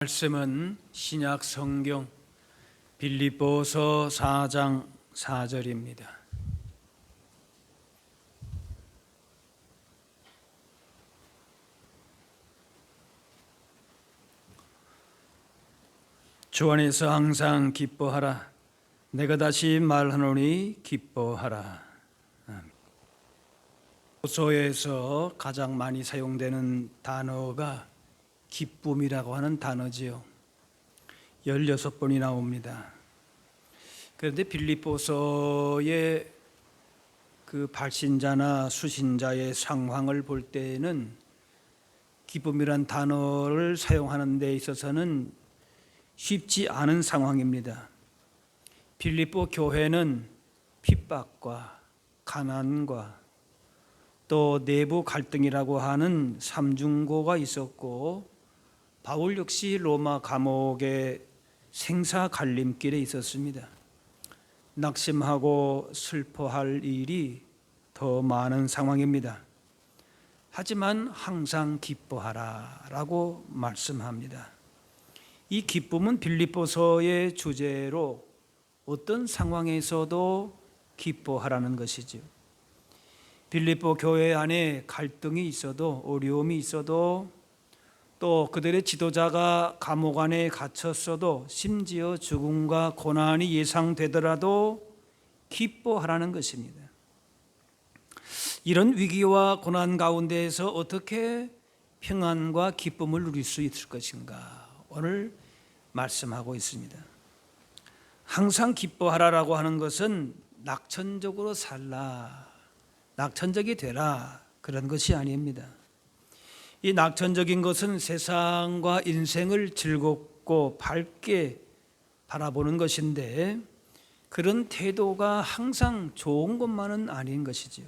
말씀은 신약 성경 빌립보서 4장 4절입니다. 주 안에서 항상 기뻐하라. 내가 다시 말하노니 기뻐하라. 소에서 가장 많이 사용되는 단어가 기쁨이라고 하는 단어지요. 16번이 나옵니다. 그런데 빌립보서의 그 발신자나 수신자의 상황을 볼 때는 기쁨이란 단어를 사용하는 데 있어서는 쉽지 않은 상황입니다. 빌립보 교회는 핍박과 가난과 또 내부 갈등이라고 하는 삼중고가 있었고, 바울 역시 로마 감옥의 생사 갈림길에 있었습니다. 낙심하고 슬퍼할 일이 더 많은 상황입니다. 하지만 항상 기뻐하라 라고 말씀합니다. 이 기쁨은 빌립보서의 주제로 어떤 상황에서도 기뻐하라는 것이죠. 빌립보 교회 안에 갈등이 있어도, 어려움이 있어도, 또 그들의 지도자가 감옥 안에 갇혔어도, 심지어 죽음과 고난이 예상되더라도 기뻐하라는 것입니다. 이런 위기와 고난 가운데에서 어떻게 평안과 기쁨을 누릴 수 있을 것인가, 오늘 말씀하고 있습니다. 항상 기뻐하라라고 하는 것은 낙천적으로 살라, 낙천적이 되라, 그런 것이 아닙니다. 이 낙천적인 것은 세상과 인생을 즐겁고 밝게 바라보는 것인데, 그런 태도가 항상 좋은 것만은 아닌 것이지요.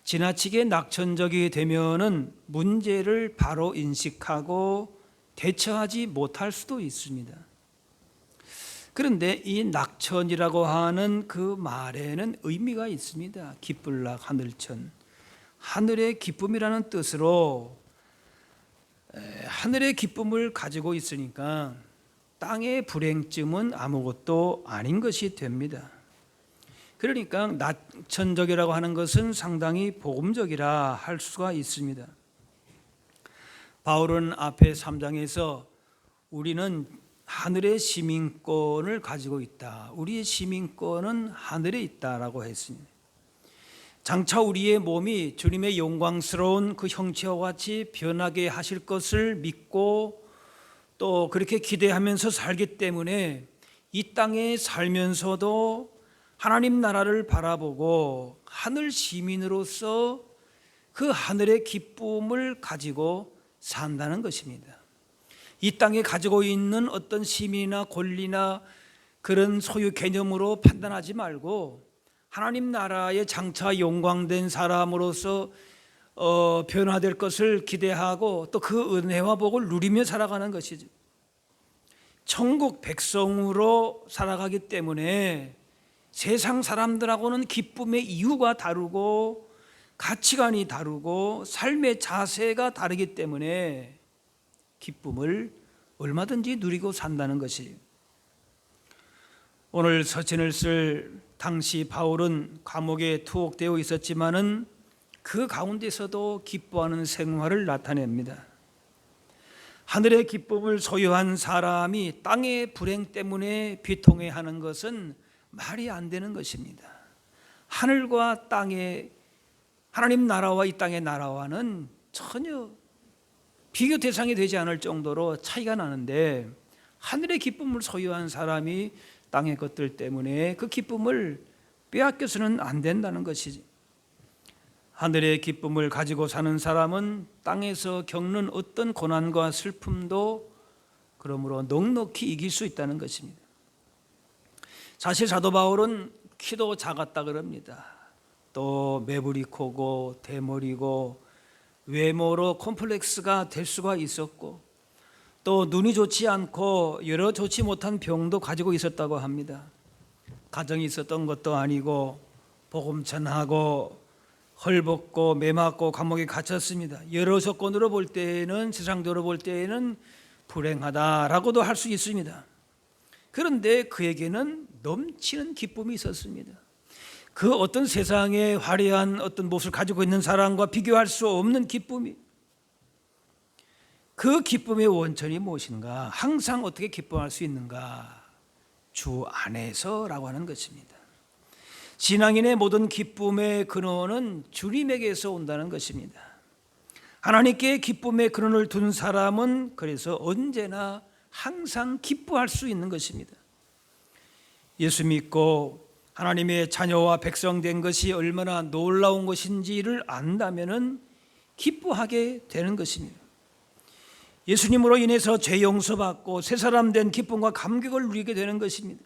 지나치게 낙천적이 되면은 문제를 바로 인식하고 대처하지 못할 수도 있습니다. 그런데 이 낙천이라고 하는 그 말에는 의미가 있습니다. 기쁠락 하늘천, 하늘의 기쁨이라는 뜻으로 하늘의 기쁨을 가지고 있으니까 땅의 불행쯤은 아무것도 아닌 것이 됩니다. 그러니까 낙천적이라고 하는 것은 상당히 복음적이라 할 수가 있습니다. 바울은 앞에 3장에서 우리는 하늘의 시민권을 가지고 있다, 우리의 시민권은 하늘에 있다라고 했습니다. 장차 우리의 몸이 주님의 영광스러운 그 형체와 같이 변하게 하실 것을 믿고 또 그렇게 기대하면서 살기 때문에 이 땅에 살면서도 하나님 나라를 바라보고 하늘 시민으로서 그 하늘의 기쁨을 가지고 산다는 것입니다. 이 땅에 가지고 있는 어떤 시민이나 권리나 그런 소유 개념으로 판단하지 말고 하나님 나라의 장차 영광된 사람으로서 변화될 것을 기대하고 또 그 은혜와 복을 누리며 살아가는 것이죠. 천국 백성으로 살아가기 때문에 세상 사람들하고는 기쁨의 이유가 다르고 가치관이 다르고 삶의 자세가 다르기 때문에 기쁨을 얼마든지 누리고 산다는 것이, 오늘 서신을 쓸 당시 바울은 감옥에 투옥되어 있었지만은 그 가운데서도 기뻐하는 생활을 나타냅니다. 하늘의 기쁨을 소유한 사람이 땅의 불행 때문에 비통해하는 것은 말이 안 되는 것입니다. 하늘과 땅의, 하나님 나라와 이 땅의 나라와는 전혀 비교 대상이 되지 않을 정도로 차이가 나는데, 하늘의 기쁨을 소유한 사람이 땅의 것들 때문에 그 기쁨을 빼앗겨서는 안 된다는 것이지. 하늘의 기쁨을 가지고 사는 사람은 땅에서 겪는 어떤 고난과 슬픔도 그러므로 넉넉히 이길 수 있다는 것입니다. 사실 사도 바울은 키도 작았다 그럽니다. 또 매부리 코고 대머리고 외모로 콤플렉스가 될 수가 있었고, 또 눈이 좋지 않고 여러 좋지 못한 병도 가지고 있었다고 합니다. 가정이 있었던 것도 아니고 복음 전하고 헐벗고 매맞고 감옥에 갇혔습니다. 여러 조건으로 볼 때에는, 세상적으로 볼 때에는 불행하다라고도 할 수 있습니다. 그런데 그에게는 넘치는 기쁨이 있었습니다. 그 어떤 세상에 화려한 어떤 모습을 가지고 있는 사람과 비교할 수 없는 기쁨이, 그 기쁨의 원천이 무엇인가? 항상 어떻게 기뻐할 수 있는가? 주 안에서라고 하는 것입니다. 신앙인의 모든 기쁨의 근원은 주님에게서 온다는 것입니다. 하나님께 기쁨의 근원을 둔 사람은 그래서 언제나 항상 기뻐할 수 있는 것입니다. 예수 믿고 하나님의 자녀와 백성 된 것이 얼마나 놀라운 것인지를 안다면 기뻐하게 되는 것입니다. 예수님으로 인해서 죄 용서받고 새 사람 된 기쁨과 감격을 누리게 되는 것입니다.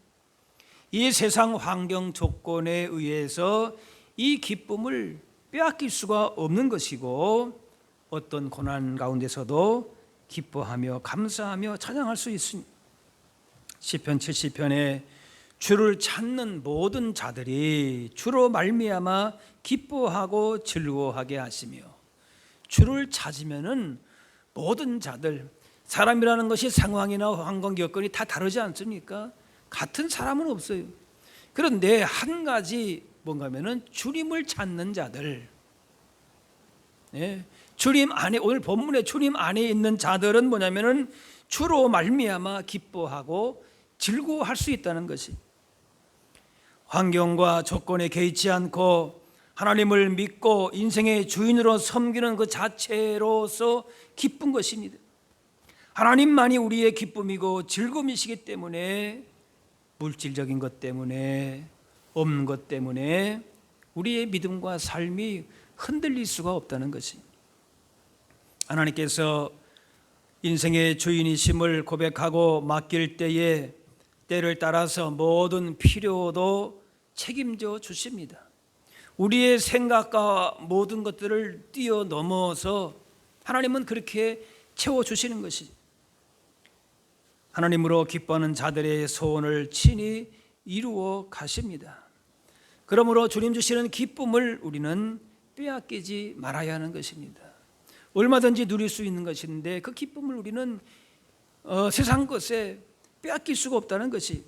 이 세상 환경 조건에 의해서 이 기쁨을 빼앗길 수가 없는 것이고, 어떤 고난 가운데서도 기뻐하며 감사하며 찬양할 수 있습니다. 시편 70편에 주를 찾는 모든 자들이 주로 말미암아 기뻐하고 즐거워하게 하시며, 주를 찾으면은 모든 자들, 사람이라는 것이 상황이나 환경 여건이 다 다르지 않습니까? 같은 사람은 없어요. 그런데 한 가지 뭔가 하면은 주님을 찾는 자들, 주님 안에, 오늘 본문에 주님 안에 있는 자들은 뭐냐면은 주로 말미암아 기뻐하고 즐거워할 수 있다는 것이, 환경과 조건에 개의치 않고 하나님을 믿고 인생의 주인으로 섬기는 그 자체로서 기쁜 것입니다. 하나님만이 우리의 기쁨이고 즐거움이시기 때문에, 물질적인 것 때문에, 없는 것 때문에 우리의 믿음과 삶이 흔들릴 수가 없다는 것입니다. 하나님께서 인생의 주인이심을 고백하고 맡길 때에 때를 따라서 모든 필요도 책임져 주십니다. 우리의 생각과 모든 것들을 뛰어넘어서 하나님은 그렇게 채워주시는 것이죠. 하나님으로 기뻐하는 자들의 소원을 친히 이루어 가십니다. 그러므로 주님 주시는 기쁨을 우리는 빼앗기지 말아야 하는 것입니다. 얼마든지 누릴 수 있는 것인데 그 기쁨을 우리는 세상 것에 빼앗길 수가 없다는 것이,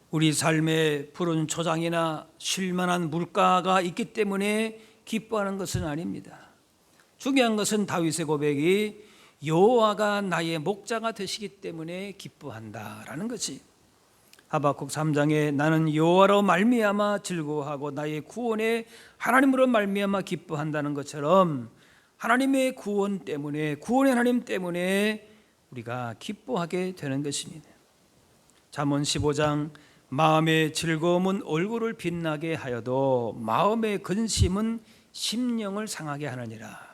우리 삶에 푸른 초장이나 쉴만한 물가가 있기 때문에 기뻐하는 것은 아닙니다. 중요한 것은 다윗의 고백이 여호와가 나의 목자가 되시기 때문에 기뻐한다라는 것이, 하박국 3장에 나는 여호와로 말미암아 즐거워하고 나의 구원에 하나님으로 말미암아 기뻐한다는 것처럼 하나님의 구원 때문에, 구원의 하나님 때문에 우리가 기뻐하게 되는 것입니다. 잠언 15장 마음의 즐거움은 얼굴을 빛나게 하여도 마음의 근심은 심령을 상하게 하느니라.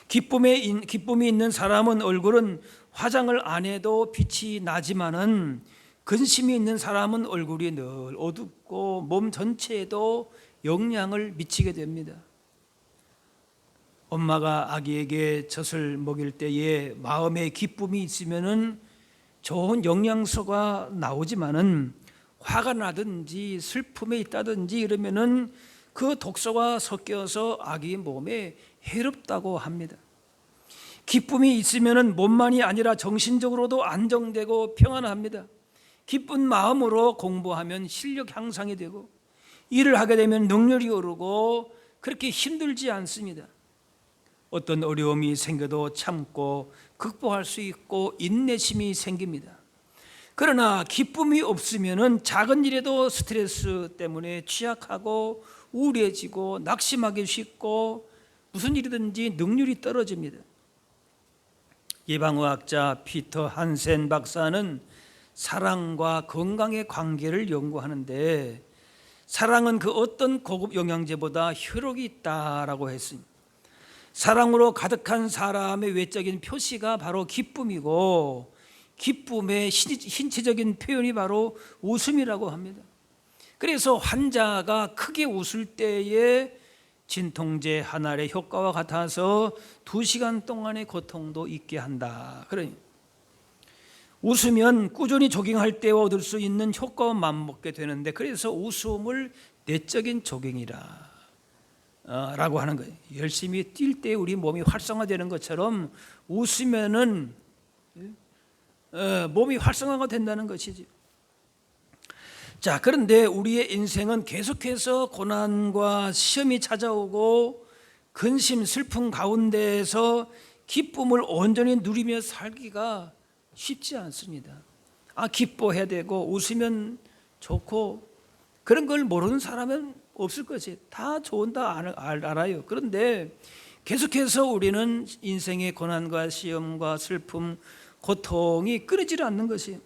기쁨이 있는 사람은 얼굴은 화장을 안 해도 빛이 나지만은, 근심이 있는 사람은 얼굴이 늘 어둡고 몸 전체에도 영향을 미치게 됩니다. 엄마가 아기에게 젖을 먹일 때에 마음에 기쁨이 있으면은 좋은 영양소가 나오지만은, 화가 나든지 슬픔에 있다든지 이러면은 그 독소가 섞여서 아기 몸에 해롭다고 합니다. 기쁨이 있으면은 몸만이 아니라 정신적으로도 안정되고 평안합니다. 기쁜 마음으로 공부하면 실력 향상이 되고, 일을 하게 되면 능률이 오르고 그렇게 힘들지 않습니다. 어떤 어려움이 생겨도 참고 극복할 수 있고 인내심이 생깁니다. 그러나 기쁨이 없으면은 작은 일에도 스트레스 때문에 취약하고 우울해지고 낙심하기 쉽고 무슨 일이든지 능률이 떨어집니다. 예방의학자 피터 한센 박사는 사랑과 건강의 관계를 연구하는데, 사랑은 그 어떤 고급 영양제보다 효력이 있다라고 했습니다. 사랑으로 가득한 사람의 외적인 표시가 바로 기쁨이고, 기쁨의 신체적인 표현이 바로 웃음이라고 합니다. 그래서 환자가 크게 웃을 때에 진통제 한 알의 효과와 같아서 2시간 동안의 고통도 잊게 한다. 그러니 웃으면 꾸준히 조깅할 때 얻을 수 있는 효과와 맞먹게 되는데, 그래서 웃음을 내적인 조깅이라, 라고 하는 거예요. 열심히 뛸 때 우리 몸이 활성화되는 것처럼 웃으면은 몸이 활성화가 된다는 것이죠. 자, 그런데 우리의 인생은 계속해서 고난과 시험이 찾아오고 근심, 슬픔 가운데에서 기쁨을 온전히 누리며 살기가 쉽지 않습니다. 기뻐해야 되고 웃으면 좋고 그런 걸 모르는 사람은 없을 것이 다 좋은 다 알아요. 그런데 계속해서 우리는 인생의 고난과 시험과 슬픔, 고통이 끊이질 않는 것이.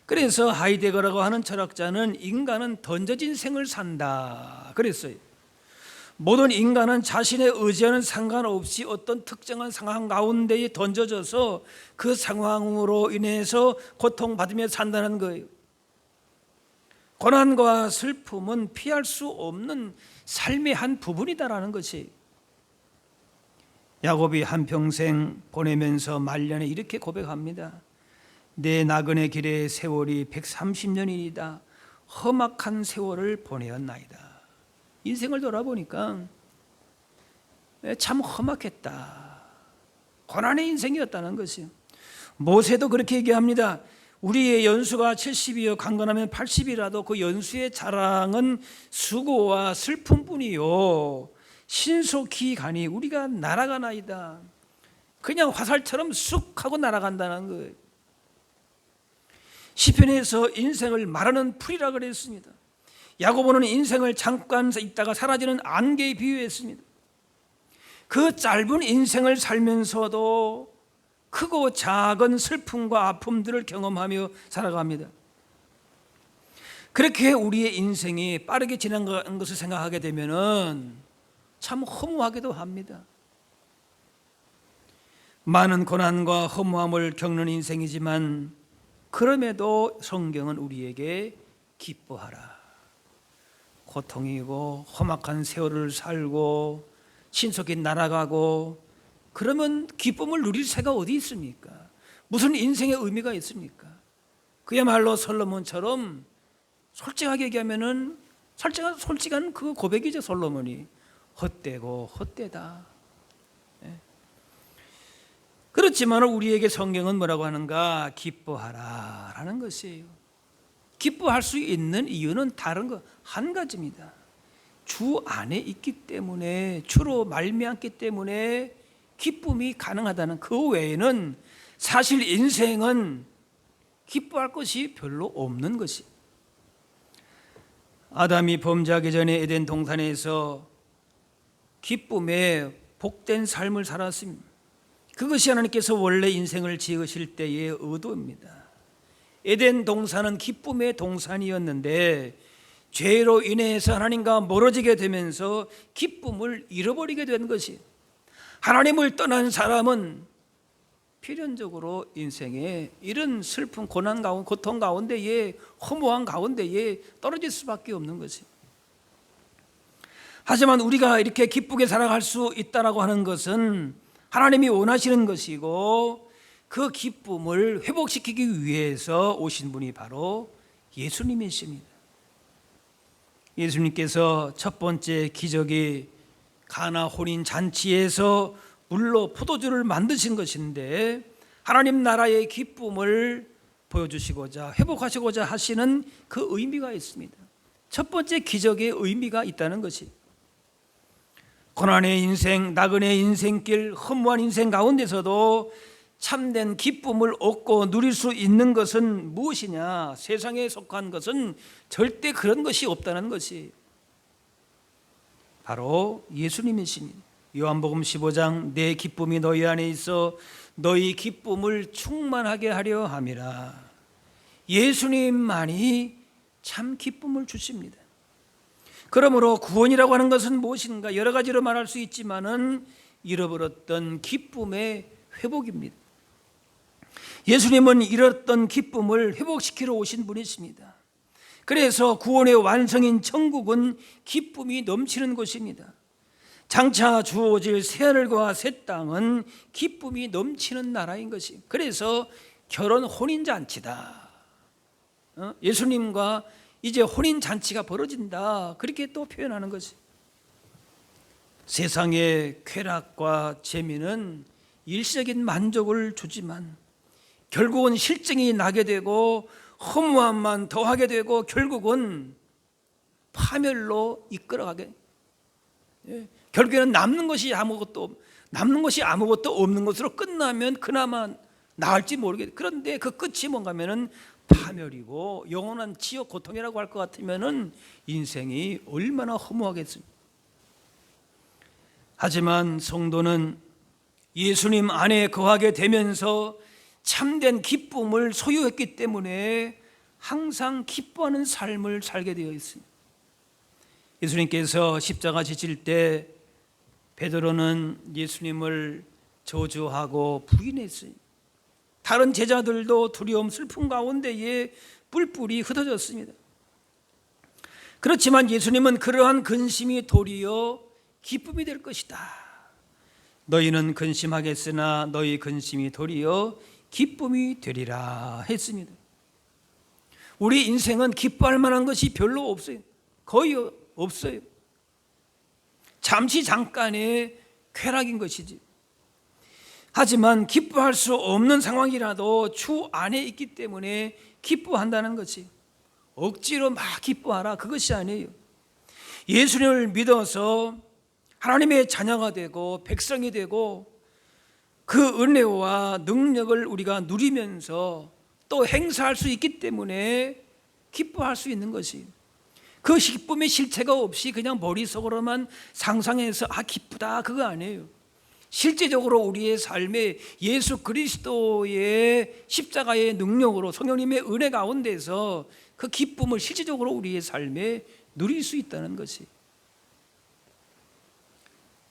그래서 하이데거라고 하는 철학자는 인간은 던져진 생을 산다 그랬어요. 모든 인간은 자신의 의지와는 상관없이 어떤 특정한 상황 가운데에 던져져서 그 상황으로 인해서 고통받으며 산다는 거예요. 고난과 슬픔은 피할 수 없는 삶의 한 부분이다라는 것이. 야곱이 한평생 보내면서 말년에 이렇게 고백합니다. 내 나그네 길의 세월이 130년이다. 험악한 세월을 보내었나이다. 인생을 돌아보니까 참 험악했다. 고난의 인생이었다는 것이요. 모세도 그렇게 얘기합니다. 우리의 연수가 70이요 강건하면 80이라도 그 연수의 자랑은 수고와 슬픔뿐이요 신속히 가니 우리가 날아가나이다. 그냥 화살처럼 쑥 하고 날아간다는 거예요. 시편에서 인생을 마르는 풀이라 그랬습니다. 야고보는 인생을 잠깐 있다가 사라지는 안개에 비유했습니다. 그 짧은 인생을 살면서도 크고 작은 슬픔과 아픔들을 경험하며 살아갑니다. 그렇게 우리의 인생이 빠르게 지나간 것을 생각하게 되면 참 허무하기도 합니다. 많은 고난과 허무함을 겪는 인생이지만 그럼에도 성경은 우리에게 기뻐하라. 고통이고 험악한 세월을 살고 신속히 날아가고 그러면 기쁨을 누릴 새가 어디 있습니까? 무슨 인생의 의미가 있습니까? 그야말로 솔로몬처럼 솔직하게 얘기하면은 솔직한 그 고백이죠. 솔로몬이 헛되고 헛되다. 그렇지만 우리에게 성경은 뭐라고 하는가? 기뻐하라 라는 것이에요. 기뻐할 수 있는 이유는 다른 거 한 가지입니다. 주 안에 있기 때문에, 주로 말미암기 때문에 기쁨이 가능하다는 그 외에는 사실 인생은 기뻐할 것이 별로 없는 것이. 아담이 범죄하기 전에 에덴 동산에서 기쁨에 복된 삶을 살았습니다. 그것이 하나님께서 원래 인생을 지으실 때의 의도입니다. 에덴 동산은 기쁨의 동산이었는데 죄로 인해서 하나님과 멀어지게 되면서 기쁨을 잃어버리게 된 것이. 하나님을 떠난 사람은 필연적으로 인생에 이런 슬픔, 고난 가운데, 고통 가운데에, 허무한 가운데에 떨어질 수밖에 없는 것이. 하지만 우리가 이렇게 기쁘게 살아갈 수 있다라고 하는 것은 하나님이 원하시는 것이고 그 기쁨을 회복시키기 위해서 오신 분이 바로 예수님이십니다. 예수님께서 첫 번째 기적이 가나 혼인 잔치에서 물로 포도주를 만드신 것인데 하나님 나라의 기쁨을 보여주시고자 회복하시고자 하시는 그 의미가 있습니다. 첫 번째 기적의 의미가 있다는 것이. 고난의 인생, 나그네의 인생길, 허무한 인생 가운데서도 참된 기쁨을 얻고 누릴 수 있는 것은 무엇이냐? 세상에 속한 것은 절대 그런 것이 없다는 것이 바로 예수님이십니다. 요한복음 15장 내 기쁨이 너희 안에 있어 너희 기쁨을 충만하게 하려 함이라. 예수님만이 참 기쁨을 주십니다. 그러므로 구원이라고 하는 것은 무엇인가? 여러 가지로 말할 수 있지만은 잃어버렸던 기쁨의 회복입니다. 예수님은 잃었던 기쁨을 회복시키러 오신 분이십니다. 그래서 구원의 완성인 천국은 기쁨이 넘치는 곳입니다. 장차 주어질 새하늘과 새 땅은 기쁨이 넘치는 나라인 것이. 그래서 결혼 혼인잔치다. 예수님과 이제 혼인잔치가 벌어진다. 그렇게 또 표현하는 것이. 세상의 쾌락과 재미는 일시적인 만족을 주지만 결국은 실증이 나게 되고 허무함만 더하게 되고 결국은 파멸로 이끌어가게, 결국에는 남는 것이 아무것도 없는 것으로 끝나면 그나마 나을지 모르겠어요. 그런데 그 끝이 뭔가 하면은 파멸이고 영원한 지옥 고통이라고 할 것 같으면은 인생이 얼마나 허무하겠습니까? 하지만 성도는 예수님 안에 거하게 되면서 참된 기쁨을 소유했기 때문에 항상 기뻐하는 삶을 살게 되어 있습니다. 예수님께서 십자가 지실 때 베드로는 예수님을 저주하고 부인했어요. 다른 제자들도 두려움, 슬픔 가운데에 뿔뿔이 흩어졌습니다. 그렇지만 예수님은 그러한 근심이 도리어 기쁨이 될 것이다. 너희는 근심하겠으나 너희 근심이 도리어 기쁨이 되리라 했습니다. 우리 인생은 기뻐할 만한 것이 별로 없어요. 거의 없어요. 잠시 잠깐의 쾌락인 것이지. 하지만 기뻐할 수 없는 상황이라도 주 안에 있기 때문에 기뻐한다는 것이, 억지로 막 기뻐하라 그것이 아니에요. 예수님을 믿어서 하나님의 자녀가 되고 백성이 되고 그 은혜와 능력을 우리가 누리면서 또 행사할 수 있기 때문에 기뻐할 수 있는 것이, 그 기쁨의 실체가 없이 그냥 머릿속으로만 상상해서 기쁘다 그거 아니에요. 실제적으로 우리의 삶에 예수 그리스도의 십자가의 능력으로 성령님의 은혜 가운데서 그 기쁨을 실제적으로 우리의 삶에 누릴 수 있다는 것이,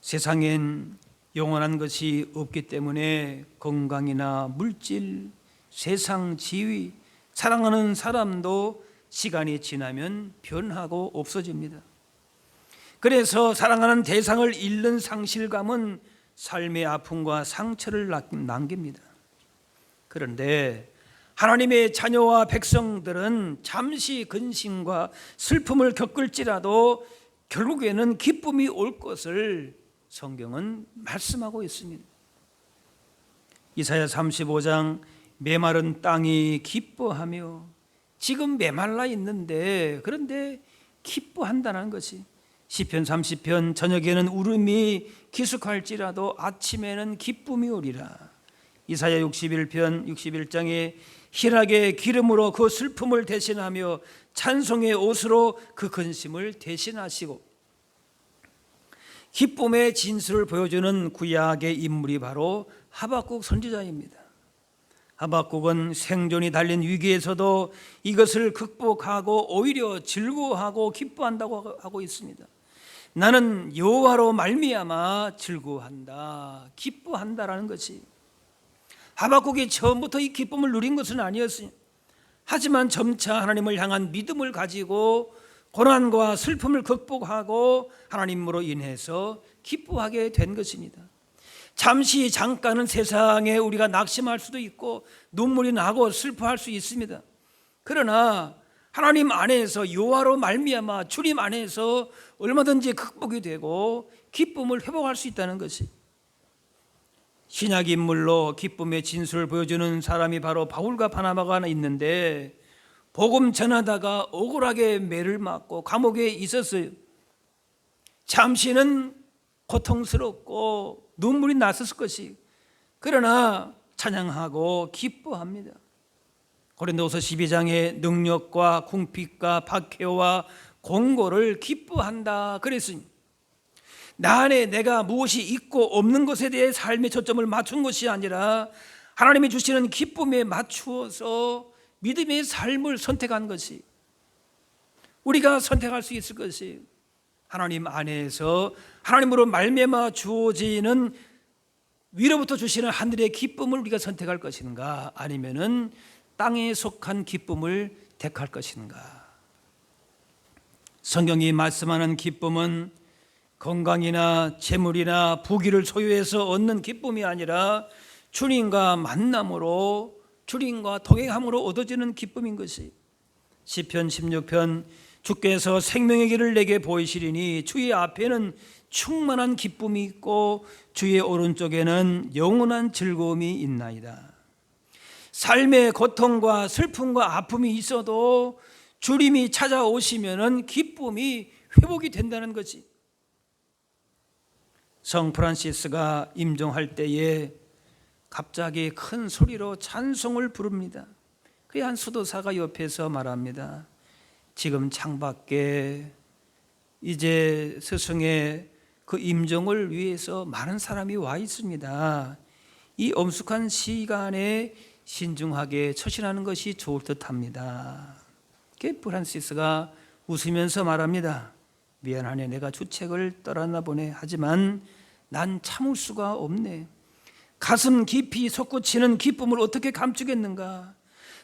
세상엔 영원한 것이 없기 때문에 건강이나 물질, 세상 지위, 사랑하는 사람도 시간이 지나면 변하고 없어집니다. 그래서 사랑하는 대상을 잃는 상실감은 삶의 아픔과 상처를 남깁니다. 그런데 하나님의 자녀와 백성들은 잠시 근심과 슬픔을 겪을지라도 결국에는 기쁨이 올 것을 성경은 말씀하고 있습니다. 이사야 35장 메마른 땅이 기뻐하며, 지금 메말라 있는데 그런데 기뻐한다는 것이, 시편 30편 저녁에는 울음이 기숙할지라도 아침에는 기쁨이 오리라. 이사야 61편 61장에 희락의 기름으로 그 슬픔을 대신하며 찬송의 옷으로 그 근심을 대신하시고, 기쁨의 진수를 보여주는 구약의 인물이 바로 하박국 선지자입니다. 하박국은 생존이 달린 위기에서도 이것을 극복하고 오히려 즐거워하고 기뻐한다고 하고 있습니다. 나는 여호와로 말미암아 즐거워한다, 기뻐한다라는 것이, 하박국이 처음부터 이 기쁨을 누린 것은 아니었어요. 하지만 점차 하나님을 향한 믿음을 가지고 고난과 슬픔을 극복하고 하나님으로 인해서 기뻐하게 된 것입니다. 잠시 잠깐은 세상에 우리가 낙심할 수도 있고 눈물이 나고 슬퍼할 수 있습니다. 그러나 하나님 안에서 여호와로 말미암아 주님 안에서 얼마든지 극복이 되고 기쁨을 회복할 수 있다는 것이, 신약 인물로 기쁨의 진수를 보여주는 사람이 바로 바울과 바나바가 하나 있는데, 복음 전하다가 억울하게 매를 맞고 감옥에 있었어요. 잠시는 고통스럽고 눈물이 났을 것이, 그러나 찬양하고 기뻐합니다. 고린도서 12장의 능력과 궁핍과 박해와 공고를 기뻐한다 그랬으니, 나 안에 내가 무엇이 있고 없는 것에 대해 삶의 초점을 맞춘 것이 아니라 하나님이 주시는 기쁨에 맞추어서 믿음의 삶을 선택한 것이, 우리가 선택할 수 있을 것이, 하나님 안에서 하나님으로 말미암아 주어지는 위로부터 주시는 하늘의 기쁨을 우리가 선택할 것인가, 아니면은 땅에 속한 기쁨을 택할 것인가. 성경이 말씀하는 기쁨은 건강이나 재물이나 부귀를 소유해서 얻는 기쁨이 아니라 주님과 만남으로, 주님과 동행함으로 얻어지는 기쁨인 것이, 시편 16편 주께서 생명의 길을 내게 보이시리니 주의 앞에는 충만한 기쁨이 있고 주의 오른쪽에는 영원한 즐거움이 있나이다. 삶의 고통과 슬픔과 아픔이 있어도 주님이 찾아오시면은 기쁨이 회복이 된다는 거지. 성 프란시스가 임종할 때에 갑자기 큰 소리로 찬송을 부릅니다. 그의 한 수도사가 옆에서 말합니다. 지금 창밖에 이제 스승의 그 임종을 위해서 많은 사람이 와 있습니다. 이 엄숙한 시간에 신중하게 처신하는 것이 좋을 듯합니다. 프란시스가 웃으면서 말합니다. 미안하네, 내가 주책을 떨었나 보네. 하지만 난 참을 수가 없네. 가슴 깊이 솟구치는 기쁨을 어떻게 감추겠는가.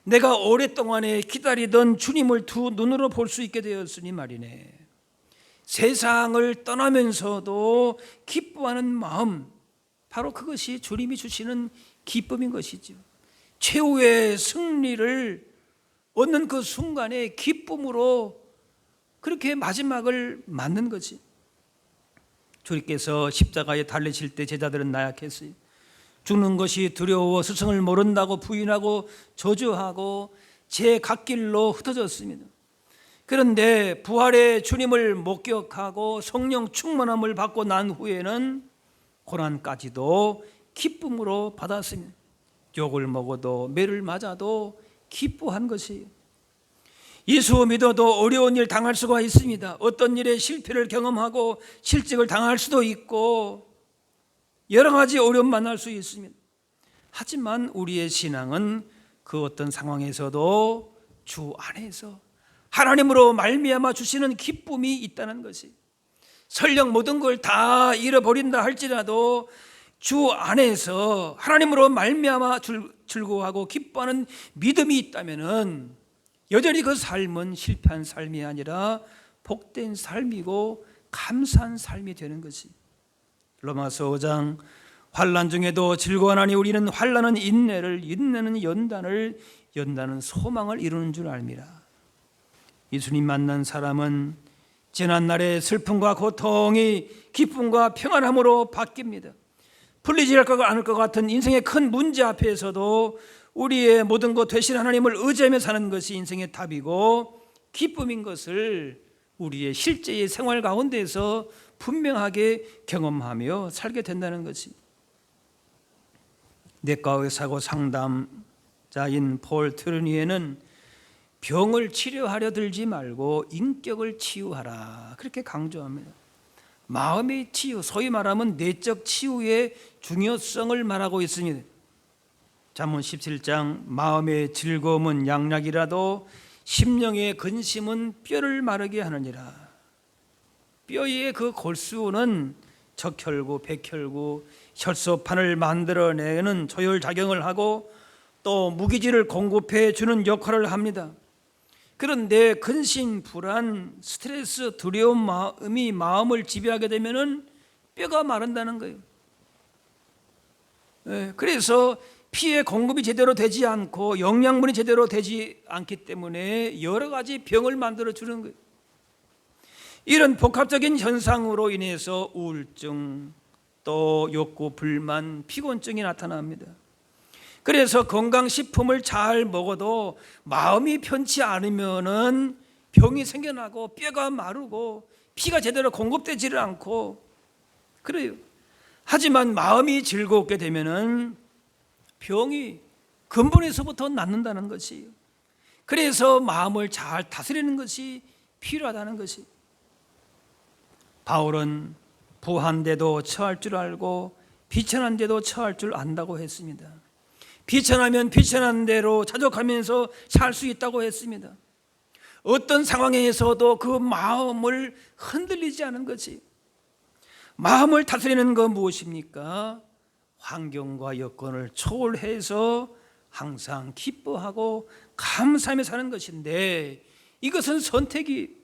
내가 오랫동안에 기다리던 주님을 두 눈으로 볼 수 있게 되었으니 말이네. 세상을 떠나면서도 기뻐하는 마음, 바로 그것이 주님이 주시는 기쁨인 것이죠. 최후의 승리를 얻는 그 순간에 기쁨으로 그렇게 마지막을 맞는 거지. 주님께서 십자가에 달리실 때 제자들은 나약했어요. 죽는 것이 두려워 스승을 모른다고 부인하고 저주하고 제 갓길로 흩어졌습니다. 그런데 부활의 주님을 목격하고 성령 충만함을 받고 난 후에는 고난까지도 기쁨으로 받았습니다. 욕을 먹어도 매를 맞아도 기뻐한 것이에요. 예수 믿어도 어려운 일 당할 수가 있습니다. 어떤 일에 실패를 경험하고 실직을 당할 수도 있고 여러 가지 어려움 만날 수 있습니다. 하지만 우리의 신앙은 그 어떤 상황에서도 주 안에서 하나님으로 말미암아 주시는 기쁨이 있다는 것이, 설령 모든 걸 다 잃어버린다 할지라도 주 안에서 하나님으로 말미암아 즐거워하고 기뻐하는 믿음이 있다면은 여전히 그 삶은 실패한 삶이 아니라 복된 삶이고 감사한 삶이 되는 것이. 로마서 5장 환난 중에도 즐거워하니 우리는 환난은 인내를, 인내는 연단을, 연단은 소망을 이루는 줄 압니다. 예수님 만난 사람은 지난날의 슬픔과 고통이 기쁨과 평안함으로 바뀝니다. 풀리지 않을 것 같은 인생의 큰 문제 앞에서도 우리의 모든 것 되신 하나님을 의지하며 사는 것이 인생의 답이고 기쁨인 것을 우리의 실제의 생활 가운데서 분명하게 경험하며 살게 된다는 것이. 내과 의사고 상담자인 폴 트루니에는 병을 치료하려 들지 말고 인격을 치유하라, 그렇게 강조합니다. 마음의 치유, 소위 말하면 내적 치유의 중요성을 말하고 있습니다. 잠언 17장 마음의 즐거움은 양약이라도 심령의 근심은 뼈를 마르게 하느니라. 뼈의 그 골수는 적혈구, 백혈구, 혈소판을 만들어내는 조혈작용을 하고 또 무기질을 공급해 주는 역할을 합니다. 그런데 근심, 불안, 스트레스, 두려운 마음이 마음을 지배하게 되면은 뼈가 마른다는 거예요. 그래서 피의 공급이 제대로 되지 않고 영양분이 제대로 되지 않기 때문에 여러 가지 병을 만들어 주는 거예요. 이런 복합적인 현상으로 인해서 우울증, 또 욕구, 불만, 피곤증이 나타납니다. 그래서 건강식품을 잘 먹어도 마음이 편치 않으면은 병이 생겨나고 뼈가 마르고 피가 제대로 공급되지를 않고 그래요. 하지만 마음이 즐겁게 되면은 병이 근본에서부터 낫는다는 것이에요. 그래서 마음을 잘 다스리는 것이 필요하다는 것이. 바울은 부한데도 처할 줄 알고 비천한데도 처할 줄 안다고 했습니다. 비천하면 비천한 대로 자족하면서 살 수 있다고 했습니다. 어떤 상황에서도 그 마음을 흔들리지 않은 것이. 마음을 다스리는 건 무엇입니까? 환경과 여건을 초월해서 항상 기뻐하고 감사하며 사는 것인데, 이것은 선택이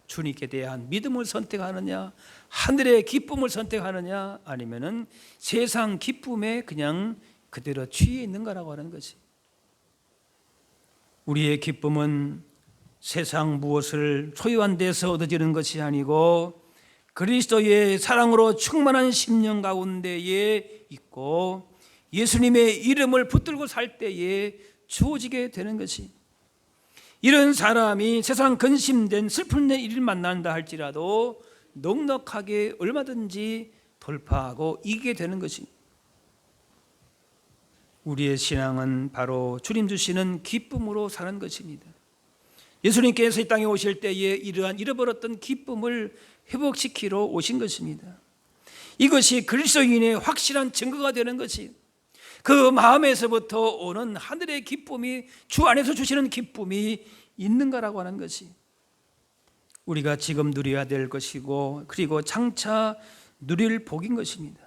주님께 대한 믿음을 선택하느냐, 하늘의 기쁨을 선택하느냐, 아니면은 세상 기쁨에 그냥 그대로 취해 있는 거라고 하는 것이. 우리의 기쁨은 세상 무엇을 소유한 데서 얻어지는 것이 아니고 그리스도의 사랑으로 충만한 심령 가운데에 있고 예수님의 이름을 붙들고 살 때에 주어지게 되는 것이, 이런 사람이 세상 근심된 슬픈 일을 만난다 할지라도 넉넉하게 얼마든지 돌파하고 이기게 되는 것이, 우리의 신앙은 바로 주님 주시는 기쁨으로 사는 것입니다. 예수님께서 이 땅에 오실 때에 이러한 잃어버렸던 기쁨을 회복시키러 오신 것입니다. 이것이 그리스도인의 확실한 증거가 되는 것이, 그 마음에서부터 오는 하늘의 기쁨이, 주 안에서 주시는 기쁨이 있는가라고 하는 것이 우리가 지금 누려야 될 것이고, 그리고 장차 누릴 복인 것입니다.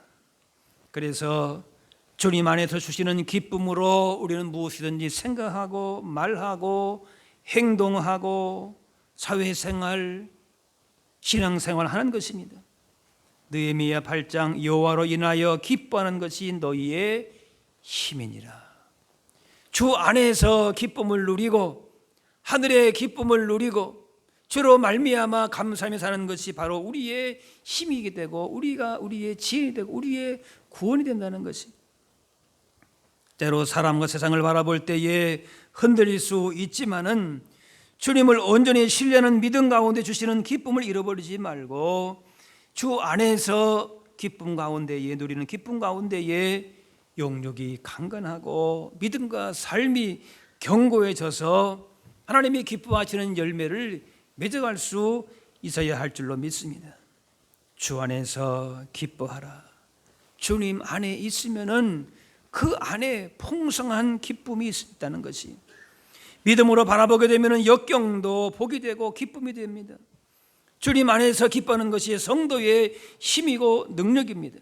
그래서 주님 안에서 주시는 기쁨으로 우리는 무엇이든지 생각하고 말하고 행동하고 사회생활, 신앙생활 하는 것입니다. 느헤미야 8장 여호와로 인하여 기뻐하는 것이 너희의 힘이니라. 주 안에서 기쁨을 누리고 하늘의 기쁨을 누리고 주로 말미암아 감사하며 사는 것이 바로 우리의 힘이게 되고 우리의 지혜이 되고 우리의 구원이 된다는 것이, 때로 사람과 세상을 바라볼 때에 흔들릴 수 있지만은 주님을 온전히 신뢰하는 믿음 가운데 주시는 기쁨을 잃어버리지 말고 주 안에서 기쁨 가운데에 누리는 기쁨 가운데에 영육이 강건하고 믿음과 삶이 견고해져서 하나님이 기뻐하시는 열매를 맺어갈 수 있어야 할 줄로 믿습니다. 주 안에서 기뻐하라. 주님 안에 있으면은 그 안에 풍성한 기쁨이 있다는 것이, 믿음으로 바라보게 되면 역경도 복이 되고 기쁨이 됩니다. 주님 안에서 기뻐하는 것이 성도의 힘이고 능력입니다.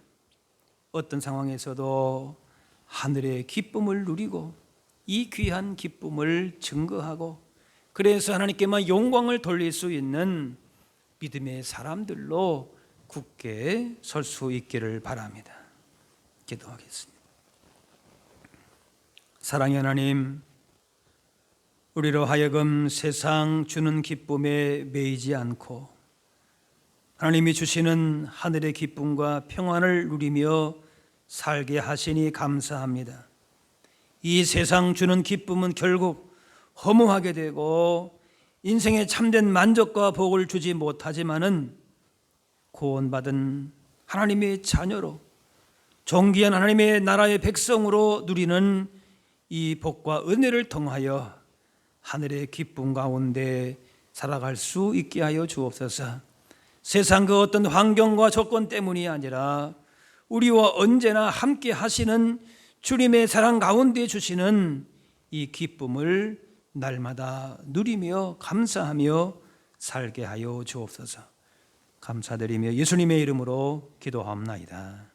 어떤 상황에서도 하늘의 기쁨을 누리고 이 귀한 기쁨을 증거하고, 그래서 하나님께만 영광을 돌릴 수 있는 믿음의 사람들로 굳게 설 수 있기를 바랍니다. 기도하겠습니다. 사랑의 하나님, 우리로 하여금 세상 주는 기쁨에 매이지 않고 하나님이 주시는 하늘의 기쁨과 평안을 누리며 살게 하시니 감사합니다. 이 세상 주는 기쁨은 결국 허무하게 되고 인생에 참된 만족과 복을 주지 못하지만은 구원받은 하나님의 자녀로 존귀한 하나님의 나라의 백성으로 누리는 이 복과 은혜를 통하여 하늘의 기쁨 가운데 살아갈 수 있게 하여 주옵소서. 세상 그 어떤 환경과 조건 때문이 아니라 우리와 언제나 함께 하시는 주님의 사랑 가운데 주시는 이 기쁨을 날마다 누리며 감사하며 살게 하여 주옵소서. 감사드리며 예수님의 이름으로 기도합나이다.